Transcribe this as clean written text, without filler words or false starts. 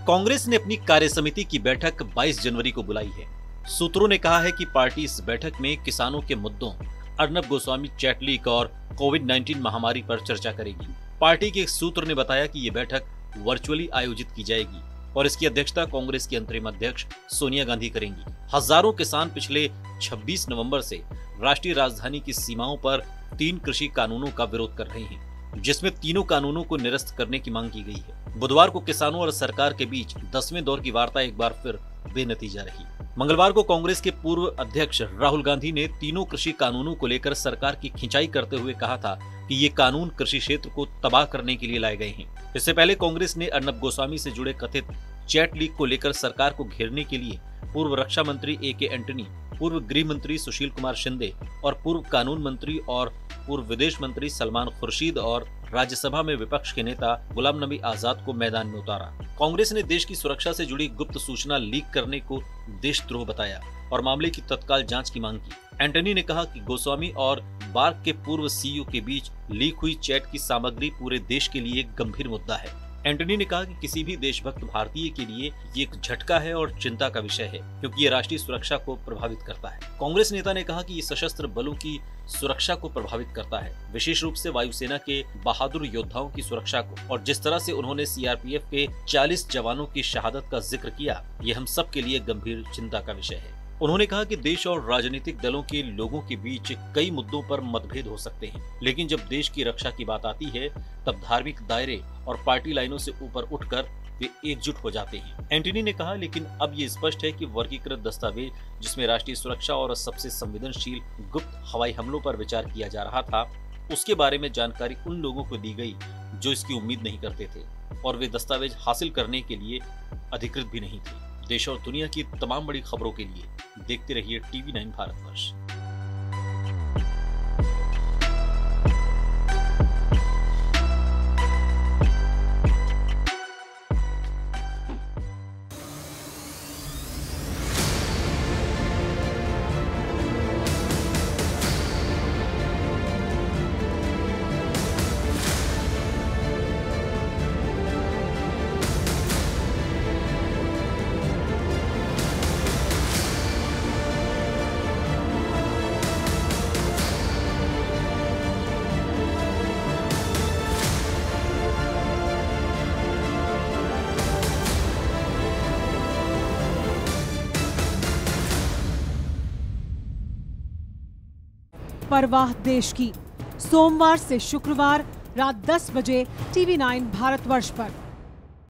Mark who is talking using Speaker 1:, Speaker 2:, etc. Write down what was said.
Speaker 1: कांग्रेस ने अपनी कार्य समिति की बैठक 22 जनवरी को बुलाई है। सूत्रों ने कहा है कि पार्टी इस बैठक में किसानों के मुद्दों, अर्नब गोस्वामी चैट लीक और कोविड-19 महामारी पर चर्चा करेगी। पार्टी के एक सूत्र ने बताया कि ये बैठक वर्चुअली आयोजित की जाएगी और इसकी अध्यक्षता कांग्रेस की अंतरिम अध्यक्ष सोनिया गांधी करेंगी। हजारों किसान पिछले 26 नवंबर से राष्ट्रीय राजधानी की सीमाओं पर 3 कृषि कानूनों का विरोध कर रहे हैं, जिसमें तीनों कानूनों को निरस्त करने की मांग की गई है। बुधवार को किसानों और सरकार के बीच 10वें दौर की वार्ता एक बार फिर बेनतीजा रही। मंगलवार को कांग्रेस के पूर्व अध्यक्ष राहुल गांधी ने तीनों कृषि कानूनों को लेकर सरकार की खिंचाई करते हुए कहा था कि ये कानून कृषि क्षेत्र को तबाह करने के लिए लाए गए हैं। इससे पहले कांग्रेस ने अर्नब गोस्वामी से जुड़े कथित चैट लीक को लेकर सरकार को घेरने के लिए पूर्व रक्षा मंत्री ए.के. एंटनी, पूर्व गृह मंत्री सुशील कुमार शिंदे और पूर्व कानून मंत्री और पूर्व विदेश मंत्री सलमान खुर्शीद और राज्यसभा में विपक्ष के नेता गुलाम नबी आजाद को मैदान में उतारा। कांग्रेस ने देश की सुरक्षा से जुड़ी गुप्त सूचना लीक करने को देशद्रोह बताया और मामले की तत्काल जांच की मांग की। एंटनी ने कहा कि गोस्वामी और बार्क के पूर्व सीईओ के बीच लीक हुई चैट की सामग्री पूरे देश के लिए एक गंभीर मुद्दा है। एंटनी ने कहा कि किसी भी देशभक्त भारतीय के लिए ये एक झटका है और चिंता का विषय है, क्योंकि ये राष्ट्रीय सुरक्षा को प्रभावित करता है। कांग्रेस नेता ने कहा कि ये सशस्त्र बलों की सुरक्षा को प्रभावित करता है, विशेष रूप से वायुसेना के बहादुर योद्धाओं की सुरक्षा को, और जिस तरह से उन्होंने सीआरपीएफ के 40 जवानों की शहादत का जिक्र किया, ये हम सब के लिए गंभीर चिंता का विषय है। उन्होंने कहा कि देश और राजनीतिक दलों के लोगों के बीच कई मुद्दों पर मतभेद हो सकते हैं, लेकिन जब देश की रक्षा की बात आती है तब धार्मिक दायरे और पार्टी लाइनों से ऊपर उठकर वे एकजुट हो जाते हैं। एंटनी ने कहा, लेकिन अब ये स्पष्ट है कि वर्गीकृत दस्तावेज जिसमें राष्ट्रीय सुरक्षा और सबसे संवेदनशील गुप्त हवाई हमलों पर विचार किया जा रहा था, उसके बारे में जानकारी उन लोगों को दी गई जो इसकी उम्मीद नहीं करते थे और वे दस्तावेज हासिल करने के लिए अधिकृत भी नहीं थे। देश और दुनिया की तमाम बड़ी खबरों के लिए देखते रहिए TV9 भारतवर्ष।
Speaker 2: परवाह देश की, सोमवार से शुक्रवार रात 10 बजे TV9 भारतवर्ष पर।